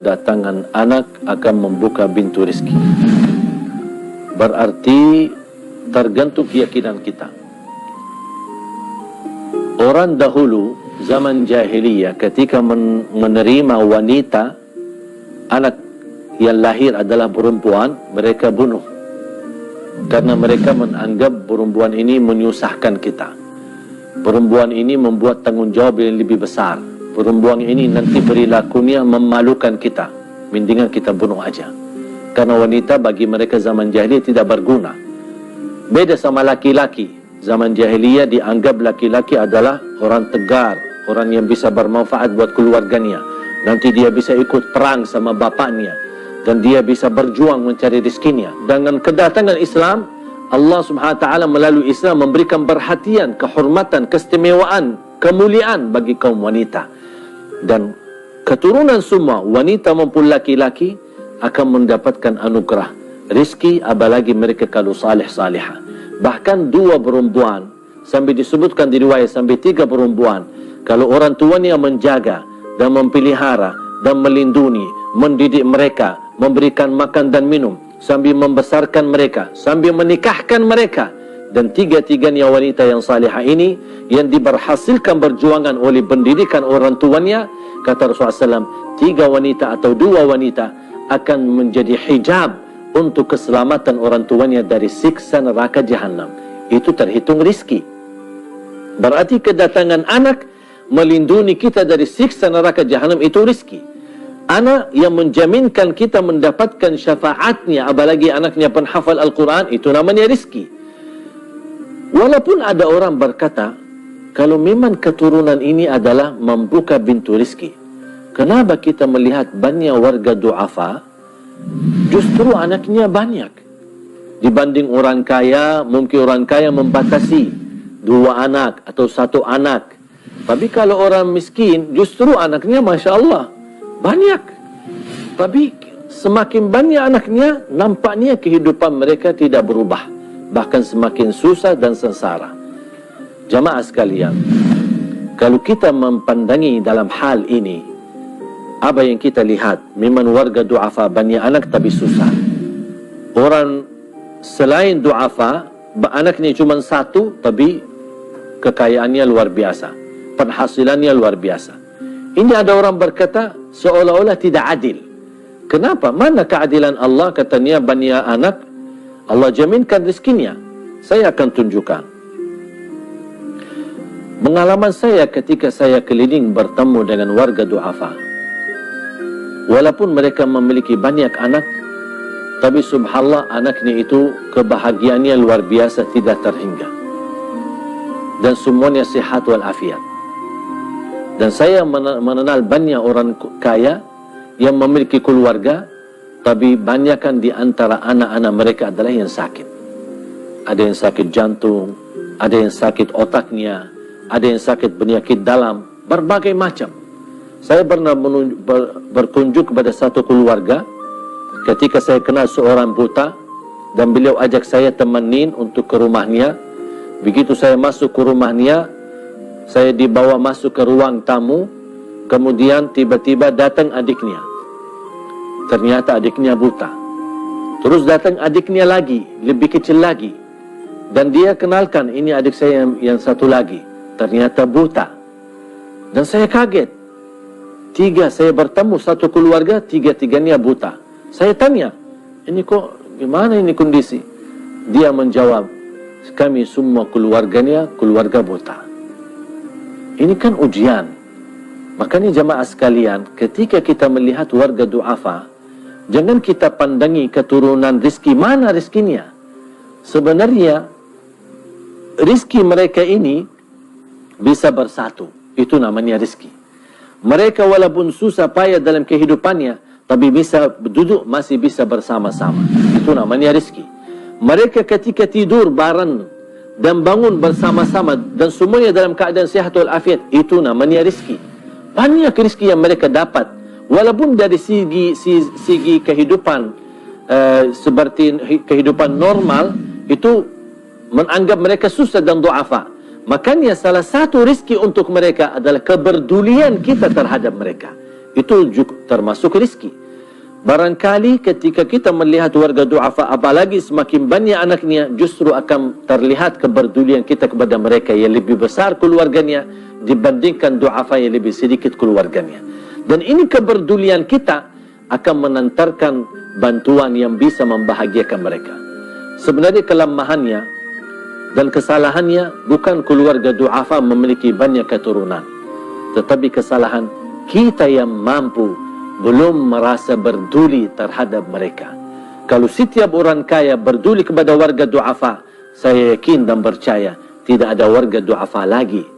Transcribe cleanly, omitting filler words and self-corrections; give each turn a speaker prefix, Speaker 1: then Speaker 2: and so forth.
Speaker 1: Datangan anak akan membuka pintu rezeki. Berarti tergantung keyakinan kita. Orang dahulu zaman jahiliyah ketika menerima wanita, anak yang lahir adalah perempuan, mereka bunuh. Karena mereka menganggap perempuan ini menyusahkan kita. Perempuan ini membuat tanggungjawab yang lebih besar. Perempuan ini nanti perilakunya memalukan kita. Mendingan kita bunuh aja. Karena wanita bagi mereka zaman jahiliyah tidak berguna. Beda sama laki-laki. Zaman jahiliyah dianggap laki-laki adalah orang tegar, orang yang bisa bermanfaat buat keluarganya. Nanti dia bisa ikut perang sama bapaknya, dan dia bisa berjuang mencari rezekinya. Dengan kedatangan Islam, Allah Subhanahu wa taala melalui Islam memberikan perhatian, kehormatan, keistimewaan, kemuliaan bagi kaum wanita. Dan keturunan semua wanita maupun laki-laki akan mendapatkan anugerah rezeki, apalagi mereka kalau salih-salihah. Bahkan 2 perempuan, sampai disebutkan di riwayat sampai 3 perempuan, kalau orang tuanya menjaga dan memelihara dan melindungi, mendidik mereka, memberikan makan dan minum, sambil membesarkan mereka, sambil menikahkan mereka, dan 3-tiganya wanita yang salihah ini yang diberhasilkan berjuangan oleh pendidikan orang tuanya, kata Rasulullah SAW, 3 wanita atau 2 wanita akan menjadi hijab untuk keselamatan orang tuanya dari siksa neraka jahanam. Itu terhitung rizki. Berarti kedatangan anak melindungi kita dari siksa neraka jahanam, itu rizki. Anak yang menjaminkan kita mendapatkan syafaatnya, apalagi anaknya penghafal Al-Quran, itu namanya rizki. Walaupun ada orang berkata, kalau memang keturunan ini adalah membuka pintu rizki, kenapa kita melihat banyak warga du'afa, justru anaknya banyak. Dibanding orang kaya, mungkin orang kaya membatasi 2 anak atau 1 anak. Tapi kalau orang miskin, justru anaknya Masya Allah banyak. Tapi semakin banyak anaknya, nampaknya kehidupan mereka tidak berubah, bahkan semakin susah dan sengsara. Jamaah sekalian, kalau kita mempandangi dalam hal ini, apa yang kita lihat, memang warga du'afa banyak anak tapi susah. Orang selain du'afa, anaknya cuma 1 tapi kekayaannya luar biasa, penghasilannya luar biasa. Ini ada orang berkata seolah-olah tidak adil. Kenapa? Mana keadilan Allah? Katanya banyak anak, Allah jaminkan rezekinya. Saya akan tunjukkan. Pengalaman saya ketika saya keliling bertemu dengan warga du'afa. Walaupun mereka memiliki banyak anak, tapi subhanallah anaknya itu kebahagiaannya luar biasa, tidak terhingga. Dan semuanya sehat walafiat. Dan saya mengenal banyak orang kaya yang memiliki keluarga, tapi banyakkan di antara anak-anak mereka adalah yang sakit. Ada yang sakit jantung, ada yang sakit otaknya, ada yang sakit penyakit dalam, berbagai macam. Saya pernah berkunjung kepada satu keluarga ketika saya kenal seorang buta, dan beliau ajak saya temenin untuk ke rumahnya. Begitu saya masuk ke rumahnya, saya dibawa masuk ke ruang tamu, kemudian tiba-tiba datang adiknya. Ternyata adiknya buta. Terus datang adiknya lagi, lebih kecil lagi. Dan dia kenalkan, ini adik saya yang satu lagi. Ternyata buta. Dan saya kaget. 3 saya bertemu satu keluarga, 3-tiganya buta. Saya tanya, ini kok gimana ini kondisi? Dia menjawab, kami semua keluarganya keluarga buta. Ini kan ujian. Makanya jamaah sekalian, ketika kita melihat warga du'afa, jangan kita pandangi keturunan rizki. Mana rizkinya? Sebenarnya rizki mereka ini bisa bersatu. Itu namanya rizki. Mereka walaupun susah payah dalam kehidupannya, tapi bisa duduk masih bisa bersama-sama. Itu namanya rizki. Mereka ketika tidur bareng dan bangun bersama-sama, dan semuanya dalam keadaan sehat walafiat, itu namanya rizki. Banyak rizki yang mereka dapat, walaupun dari segi kehidupan seperti kehidupan normal, itu menganggap mereka susah dan du'afa. Makanya salah satu rizki untuk mereka adalah kepedulian kita terhadap mereka. Itu juga termasuk rizki. Barangkali ketika kita melihat warga du'afa, apalagi semakin banyak anaknya, justru akan terlihat kepedulian kita kepada mereka yang lebih besar keluarganya dibandingkan du'afa yang lebih sedikit keluarganya. Dan ini kepedulian kita akan menantarkan bantuan yang bisa membahagiakan mereka. Sebenarnya kelemahannya dan kesalahannya bukan keluarga du'afa memiliki banyak keturunan, tetapi kesalahan kita yang mampu belum merasa berduli terhadap mereka. Kalau setiap orang kaya berduli kepada warga du'afa, saya yakin dan percaya tidak ada warga du'afa lagi